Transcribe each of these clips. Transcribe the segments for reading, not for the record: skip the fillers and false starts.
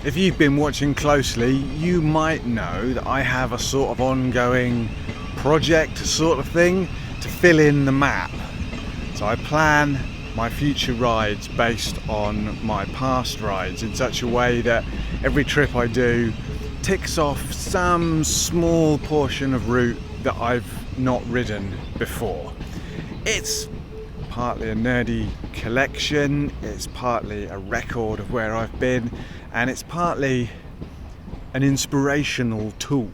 If you've been watching closely, you might know that I have a sort of ongoing project sort of thing to fill in the map. So I plan my future rides based on my past rides in such a way that every trip I do ticks off some small portion of route that I've not ridden before. It's partly a nerdy collection, it's partly a record of where I've been, and it's partly an inspirational tool.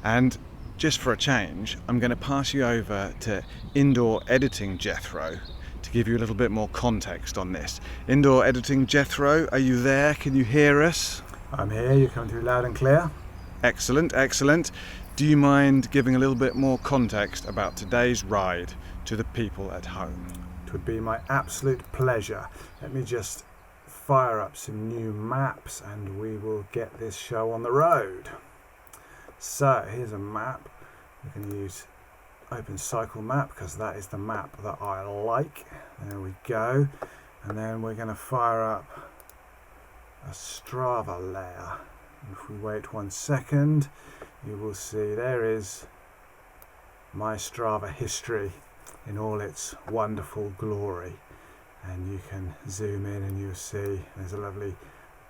And just for a change, I'm going to pass you over to Indoor Editing Jethro to give you a little bit more context on this. Indoor Editing Jethro, are you there? Can you hear us? I'm here, you're coming through loud and clear. Excellent, excellent. Do you mind giving a little bit more context about today's ride to the people at home? It would be my absolute pleasure. Let me just fire up some new maps and we will get this show on the road. So here's a map. We can use Open Cycle Map because that is the map that I like. There we go. And then we're going to fire up a Strava layer. If we wait 1 second, you will see there is my Strava history in all its wonderful glory. And you can zoom in and you'll see there's a lovely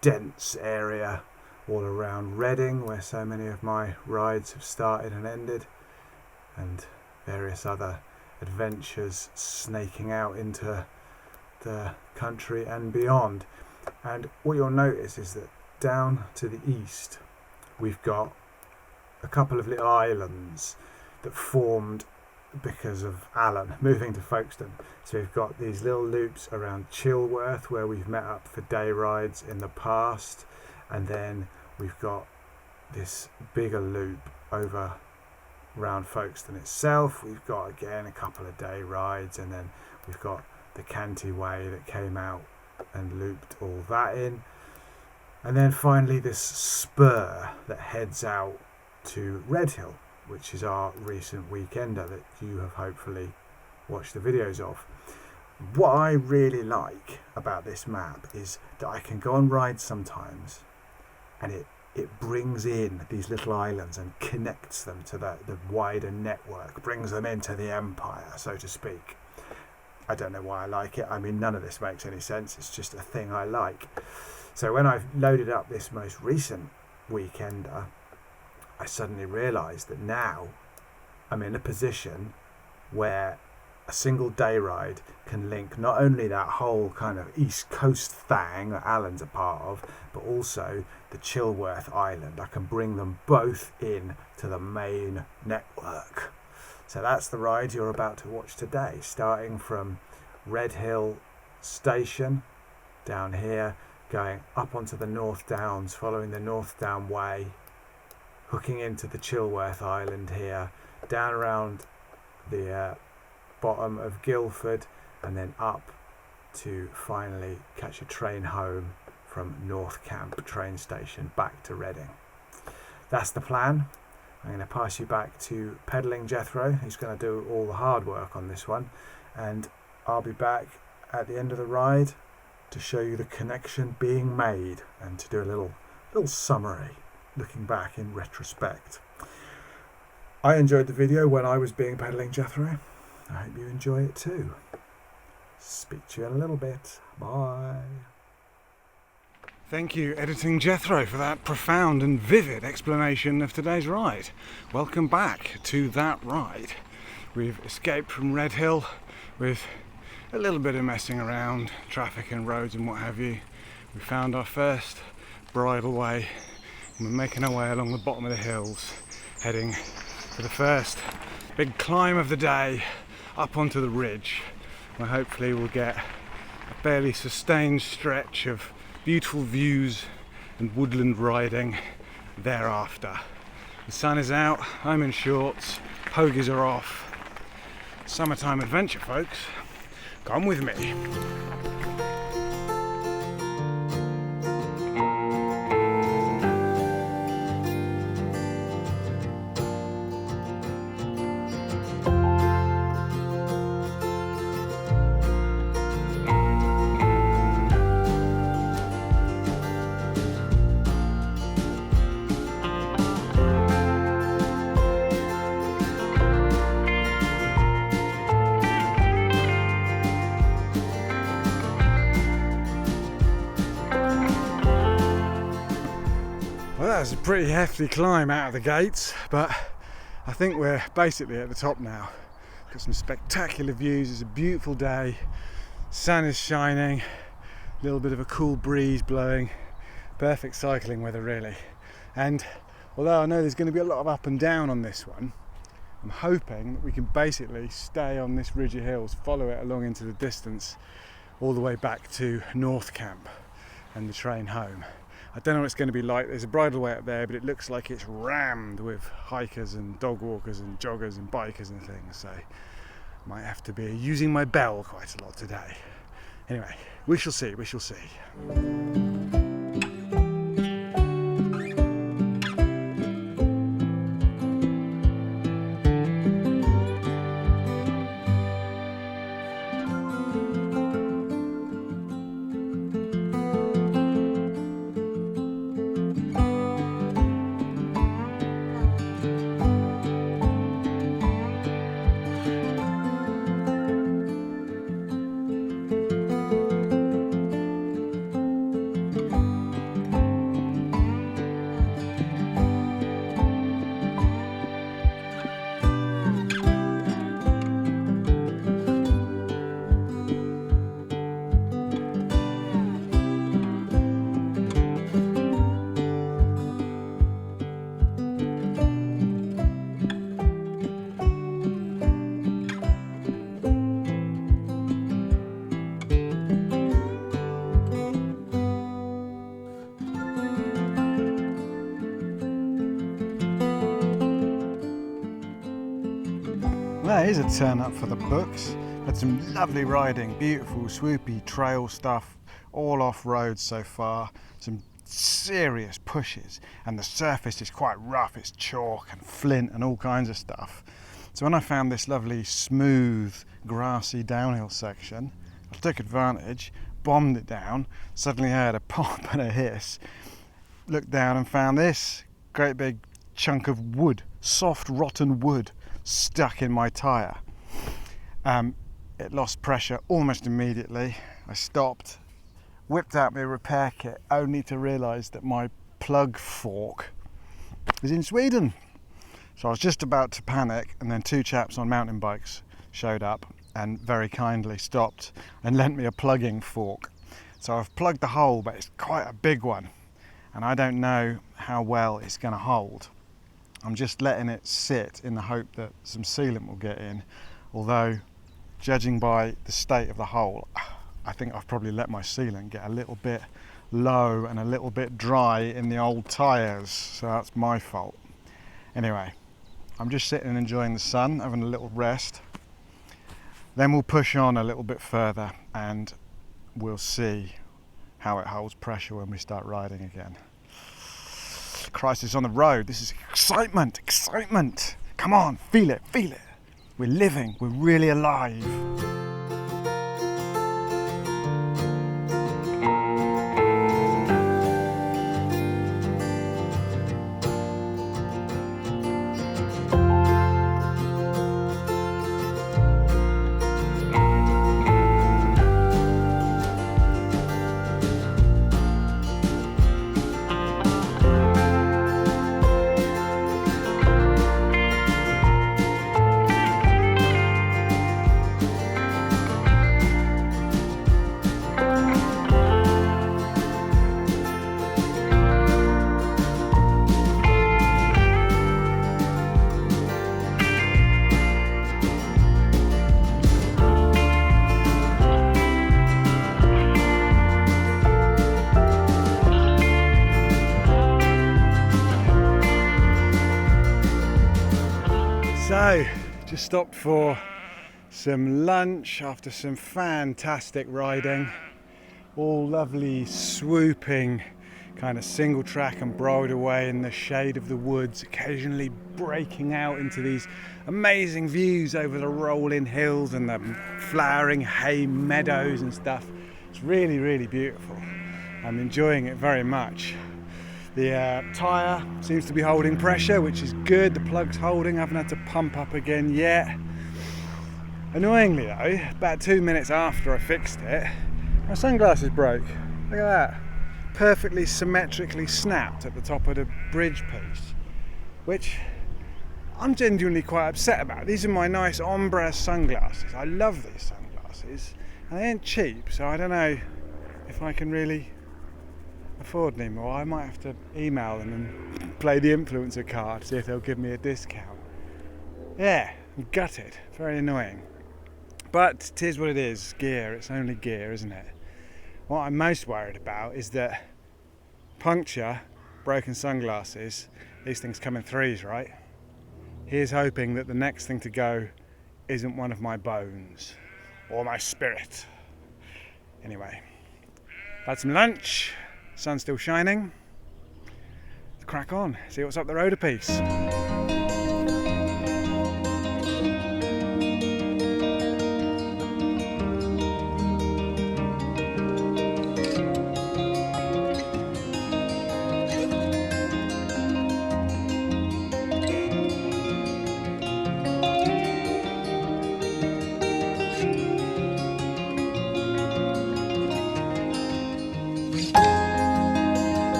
dense area all around Redhill where so many of my rides have started and ended, and various other adventures snaking out into the country and beyond. And what you'll notice is that down to the east we've got a couple of little islands that formed because of Alan moving to Folkestone. So we've got these little loops around Chilworth where we've met up for day rides in the past, and then we've got this bigger loop over around Folkestone itself. We've got again a couple of day rides, and then we've got the Canty Way that came out and looped all that in, and then finally this spur that heads out to Redhill, which is our recent weekender that you have hopefully watched the videos of. What I really like about this map is that I can go on rides sometimes and it brings in these little islands and connects them to the wider network, brings them into the empire, so to speak. I don't know why I like it. I mean, none of this makes any sense. It's just a thing I like. So when I've loaded up this most recent weekender, I suddenly realised that now I'm in a position where a single day ride can link not only that whole kind of east coast thing that Alan's a part of, but also the Chilworth Island. I can bring them both in to the main network. So that's the ride you're about to watch today, starting from Redhill Station down here, going up onto the North Downs, following the North Down Way, hooking into the Chilworth Island here, down around the bottom of Guildford, and then up to finally catch a train home from North Camp train station back to Redhill. That's the plan. I'm going to pass you back to Pedaling Jethro, who's going to do all the hard work on this one, and I'll be back at the end of the ride to show you the connection being made and to do a little summary looking back in retrospect. I enjoyed the video when I was being Pedaling Jethro. I hope you enjoy it too. Speak to you in a little bit. Bye. Thank you, Editing Jethro, for that profound and vivid explanation of today's ride. Welcome back to that ride. We've escaped from Redhill with a little bit of messing around, traffic and roads and what have you. We found our first bridle way, and we're making our way along the bottom of the hills, heading for the first big climb of the day up onto the ridge, where hopefully we'll get a fairly sustained stretch of beautiful views and woodland riding thereafter. The sun is out, I'm in shorts, pogies are off. Summertime adventure, folks. Come with me. That's a pretty hefty climb out of the gates, but I think we're basically at the top now. Got some spectacular views, it's a beautiful day, sun is shining, a little bit of a cool breeze blowing, perfect cycling weather really. And although I know there's going to be a lot of up and down on this one, I'm hoping that we can basically stay on this ridge of hills, follow it along into the distance, all the way back to North Camp and the train home. I don't know what it's going to be like. There's a bridleway up there, but it looks like it's rammed with hikers and dog walkers and joggers and bikers and things, so I might have to be using my bell quite a lot today. Anyway, we shall see, we shall see. That is a turn up for the books. Had some lovely riding, beautiful swoopy trail stuff, all off road so far, some serious pushes, and the surface is quite rough, it's chalk and flint and all kinds of stuff. So when I found this lovely smooth grassy downhill section, I took advantage, bombed it down, suddenly heard a pop and a hiss, looked down and found this great big chunk of wood, soft rotten wood, stuck in my tyre. It lost pressure almost immediately. I stopped, whipped out my repair kit, only to realise that my plug fork was in Sweden. So I was just about to panic, and then two chaps on mountain bikes showed up and very kindly stopped and lent me a plugging fork. So I've plugged the hole, but it's quite a big one, and I don't know how well it's going to hold. I'm just letting it sit in the hope that some sealant will get in, although judging by the state of the hole, I think I've probably let my sealant get a little bit low and a little bit dry in the old tyres, so that's my fault. Anyway, I'm just sitting and enjoying the sun, having a little rest. Then we'll push on a little bit further and we'll see how it holds pressure when we start riding again. Crisis on the road, this is excitement, excitement. Come on, feel it, feel it. We're living, we're really alive. So, just stopped for some lunch after some fantastic riding. All lovely, swooping, kind of single track and bridleway in the shade of the woods, occasionally breaking out into these amazing views over the rolling hills and the flowering hay meadows and stuff. It's really, really beautiful. I'm enjoying it very much. The tyre seems to be holding pressure, which is good. The plug's holding, I haven't had to pump up again yet. Annoyingly though, about 2 minutes after I fixed it, my sunglasses broke. Look at that. perfectly symmetrically snapped at the top of the bridge piece, which I'm genuinely quite upset about. These are my nice ombre sunglasses. I love these sunglasses, and they ain't cheap, so I don't know if I can really afford any more. I might have to email them and play the influencer card, see if they'll give me a discount. Yeah, I'm gutted. Very annoying. But it is what it is. Gear. It's only gear, isn't it? What I'm most worried about is that puncture, broken sunglasses, these things come in threes, right? Here's hoping that the next thing to go isn't one of my bones or my spirit. Anyway, had some lunch, sun's still shining. Let's crack on, see what's up the road a piece.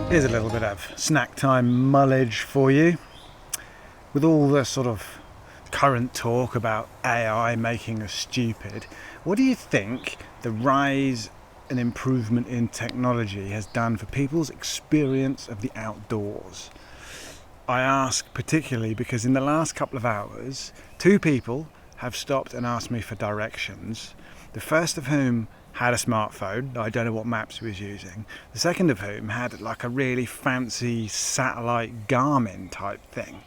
Here's a little bit of snack time mullage for you. With all the sort of current talk about AI making us stupid, what do you think the rise and improvement in technology has done for people's experience of the outdoors? I ask particularly because in the last couple of hours, 2 people have stopped and asked me for directions. The first of whom had a smartphone. I don't know what maps he was using. The second of whom had like a really fancy satellite Garmin type thing.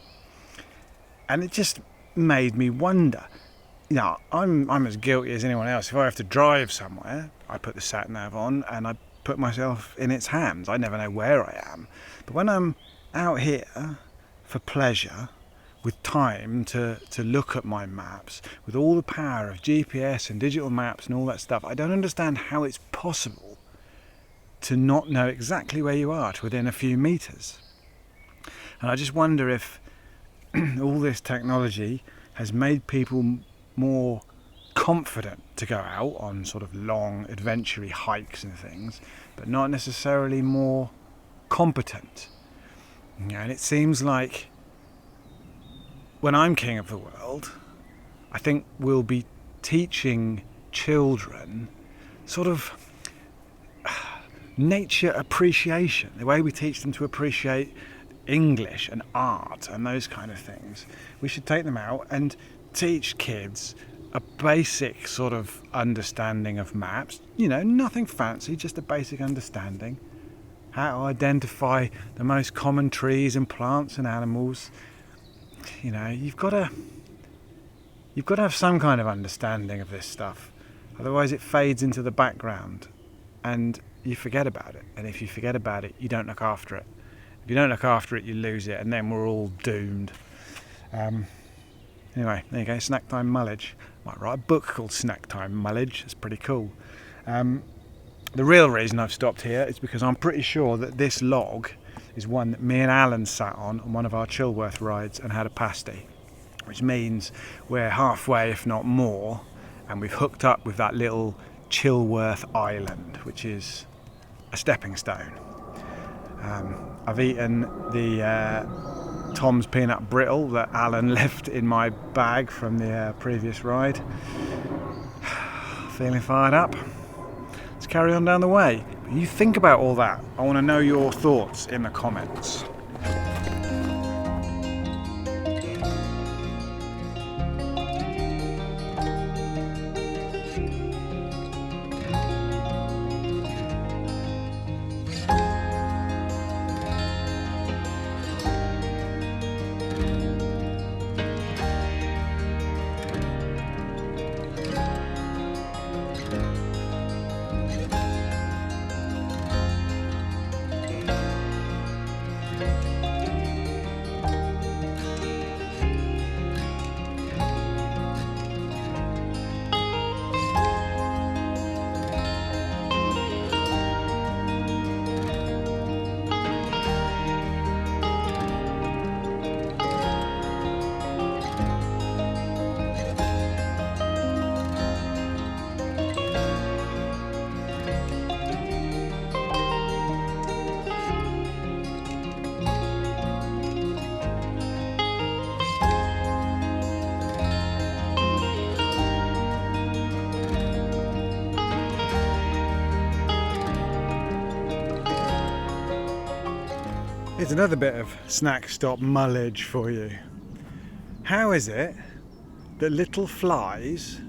And it just made me wonder. You know, I'm as guilty as anyone else. If I have to drive somewhere, I put the sat nav on and I put myself in its hands. I never know where I am. But when I'm out here for pleasure, with time to look at my maps, with all the power of GPS and digital maps and all that stuff, I don't understand how it's possible to not know exactly where you are to within a few meters. And I just wonder if all this technology has made people more confident to go out on sort of long adventure-y hikes and things, but not necessarily more competent. And it seems like when I'm king of the world, I think we'll be teaching children sort of nature appreciation, the way we teach them to appreciate English and art and those kind of things. We should take them out and teach kids a basic sort of understanding of maps, you know, nothing fancy, just a basic understanding, how to identify the most common trees and plants and animals. You know, you've got to have some kind of understanding of this stuff, otherwise it fades into the background and you forget about it. And if you forget about it, you don't look after it. If you don't look after it, you lose it, and then we're all doomed. Anyway, there you go, snack time mullage. Might write a book called Snack Time Mullage. It's pretty cool. The real reason I've stopped here is because I'm pretty sure that this log is one that me and Alan sat on one of our Chilworth rides and had a pasty, which means we're halfway, if not more, and we've hooked up with that little Chilworth Island, which is a stepping stone. I've eaten the Tom's peanut brittle that Alan left in my bag from the previous ride. Feeling fired up. Let's carry on down the way. You think about all that. I want to know your thoughts in the comments. Here's another bit of snack stop mullage for you. How is it that little flies,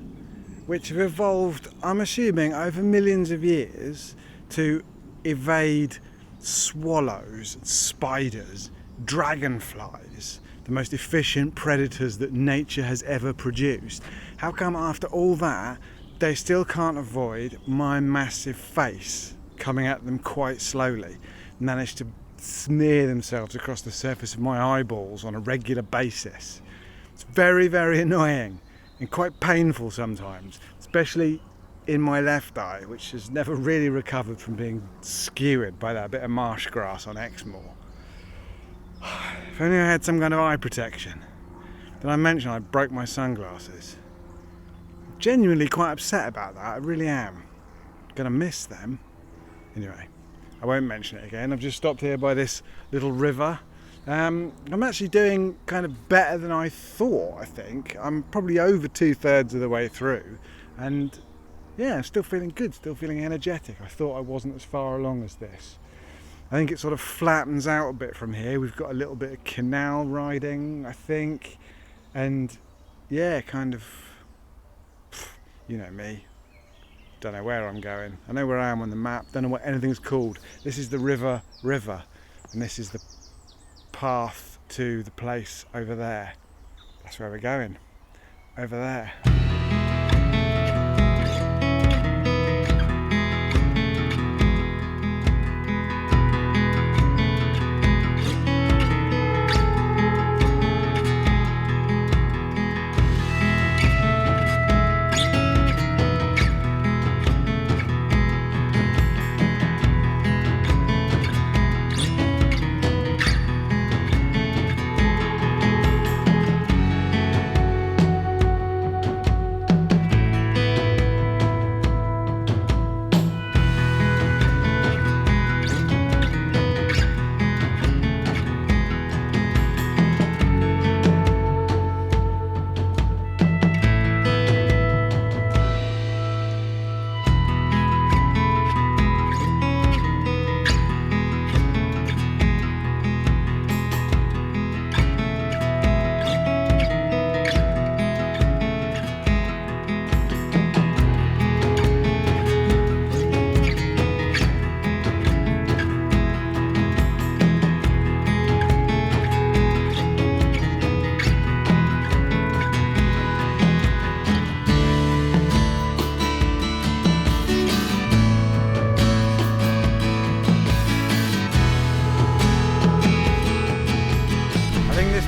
which have evolved, I'm assuming, over millions of years to evade swallows, spiders, dragonflies, the most efficient predators that nature has ever produced, how come after all that they still can't avoid my massive face coming at them quite slowly, manage to smear themselves across the surface of my eyeballs on a regular basis? It's very, very annoying and quite painful sometimes, especially in my left eye, which has never really recovered from being skewered by that bit of marsh grass on Exmoor. If only I had some kind of eye protection. Did I mention I broke my sunglasses? I'm genuinely quite upset about that, I really am. Gonna miss them. Anyway, I won't mention it again. I've just stopped here by this little river. I'm actually doing kind of better than I thought, I think. I'm probably over 2/3 of the way through, and yeah, I'm still feeling good, still feeling energetic. I thought I wasn't as far along as this. I think it sort of flattens out a bit from here. We've got a little bit of canal riding, I think, and yeah, kind of, you know me. Don't know where I'm going. I know where I am on the map, don't know what anything's called. This is the river, and this is the path to the place over there. That's where we're going, over there.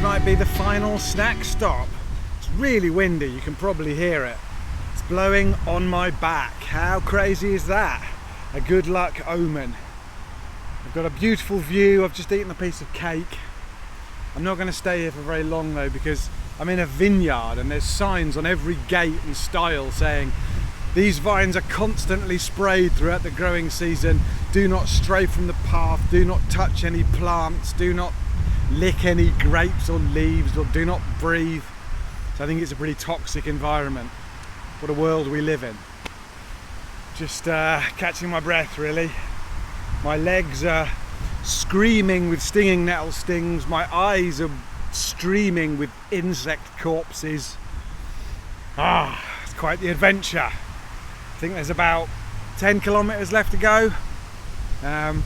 Might be the final snack stop. It's really windy, you can probably hear it. It's blowing on my back. How crazy is that? A good luck omen. I've got a beautiful view. I've just eaten a piece of cake. I'm not going to stay here for very long though, because I'm in a vineyard and there's signs on every gate and stile saying these vines are constantly sprayed throughout the growing season. Do not stray from the path, do not touch any plants, do not lick any grapes or leaves, or do not breathe. So I think it's a pretty toxic environment. What a world we live in. Just catching my breath really. My legs are screaming with stinging nettle stings. My eyes are streaming with insect corpses. It's quite the adventure. I think there's about 10 kilometers left to go, and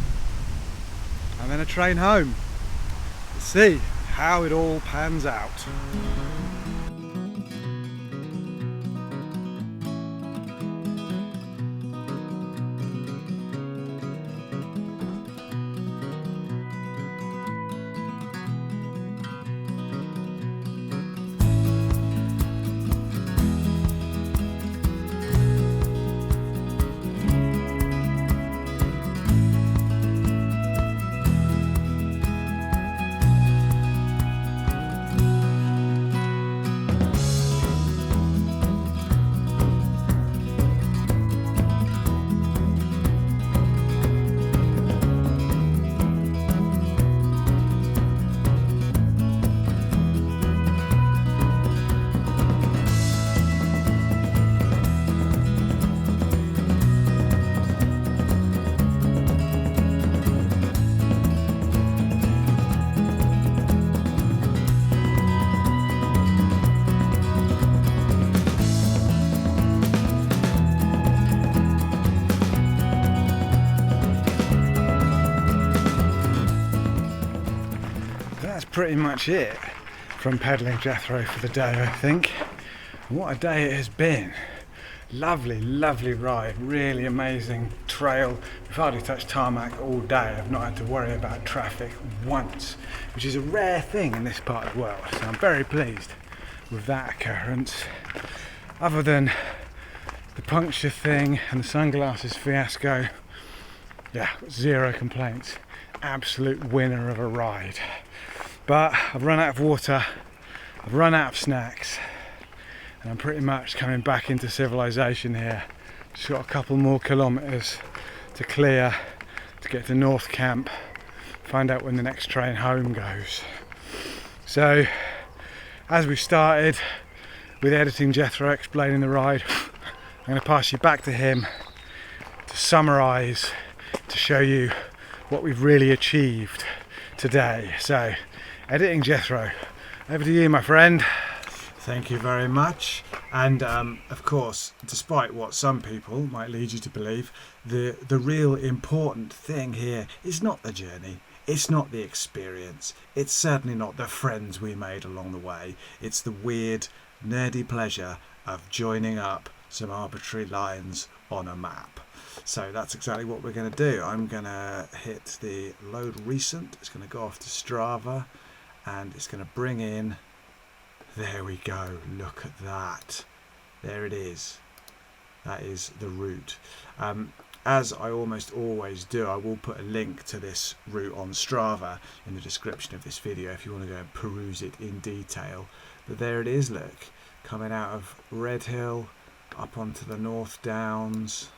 then a train home. See how it all pans out. pretty much it from pedaling Jethro for the day, I think. And what a day it has been. Lovely, lovely ride, really amazing trail. We've hardly touched tarmac all day. I've not had to worry about traffic once, which is a rare thing in this part of the world. So I'm very pleased with that occurrence. Other than the puncture thing and the sunglasses fiasco, yeah, zero complaints. Absolute winner of a ride. But I've run out of water, I've run out of snacks, and I'm pretty much coming back into civilization here. Just got a couple more kilometres to clear to get to North Camp, find out when the next train home goes. So, as we started with editing Jethro explaining the ride, I'm going to pass you back to him to summarise, to show you what we've really achieved today. So, editing Jethro, over to you, my friend. Thank you very much. And of course, despite what some people might lead you to believe, the real important thing here is not the journey. It's not the experience. It's certainly not the friends we made along the way. It's the weird, nerdy pleasure of joining up some arbitrary lines on a map. So that's exactly what we're going to do. I'm going to hit the load recent. It's going to go off to Strava and it's going to bring in, there we go, look at that. There it is. That is the route. As I almost always do, I will put a link to this route on Strava in the description of this video if you want to go and peruse it in detail. But there it is, look, coming out of Redhill up onto the North Downs,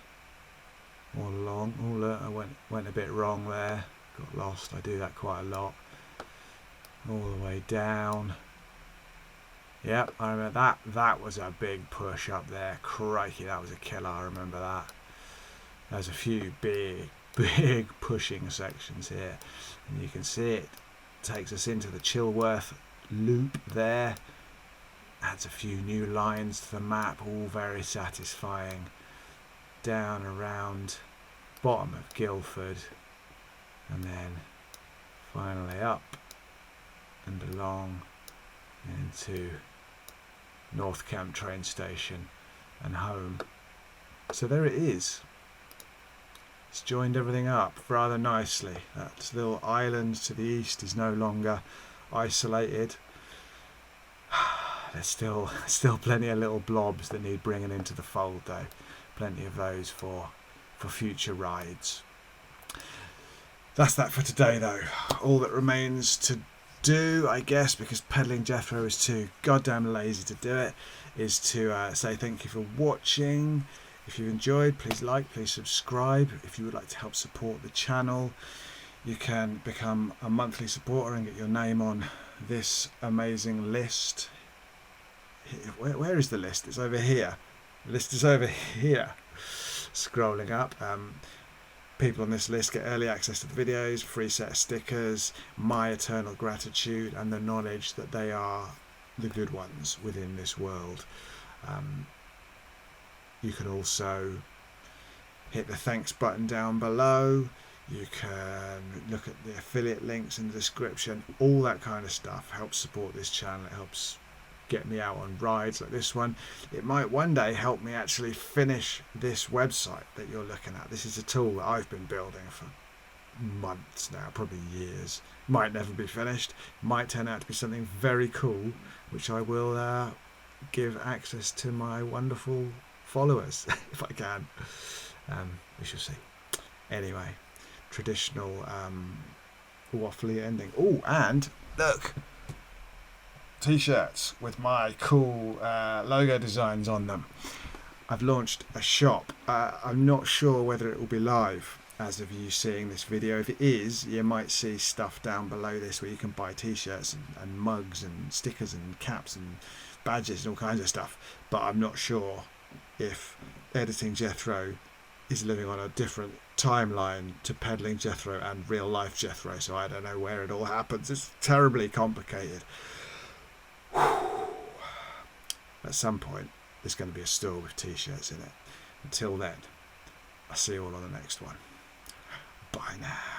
all along. Oh look, I went a bit wrong there, got lost. I do that quite a lot. All the way down. Yep, I remember that. That was a big push up there. Crikey, that was a killer. I remember that. There's a few big pushing sections here, and you can see it takes us into the Chilworth loop there. Adds a few new lines to the map, all very satisfying. Down around bottom of Guildford, and then finally up and along into North Camp train station and home. So there it is. It's joined everything up rather nicely. That little island to the east is no longer isolated. There's still plenty of little blobs that need bringing into the fold though. Plenty of those for future rides. That's that for today though. All that remains to do, I guess, because pedaling Jethro is too goddamn lazy to do it, is to say thank you for watching. If you enjoyed, please like, please subscribe. If you would like to help support the channel, you can become a monthly supporter and get your name on this amazing list. Where is the list? It's over here. The list is over here. Scrolling up. People on this list get early access to the videos, free set of stickers, my eternal gratitude, and the knowledge that they are the good ones within this world. You can also hit the thanks button down below. You can look at the affiliate links in the description. All that kind of stuff helps support this channel. It helps get me out on rides like this one. It might one day help me actually finish this website that you're looking at. This is a tool that I've been building for months now, probably years. Might never be finished. Might turn out to be something very cool, which I will give access to my wonderful followers if I can. We shall see. Anyway, traditional waffly ending. Oh, and look, t-shirts with my cool logo designs on them. I've launched a shop. I'm not sure whether it will be live as of you seeing this video. If it is, you might see stuff down below this where you can buy t-shirts and mugs and stickers and caps and badges and all kinds of stuff. But I'm not sure if editing Jethro is living on a different timeline to pedaling Jethro and real life Jethro, so I don't know where it all happens. It's terribly complicated. At some point there's going to be a store with t-shirts in it. Until then, I'll see you all on the next one. Bye now.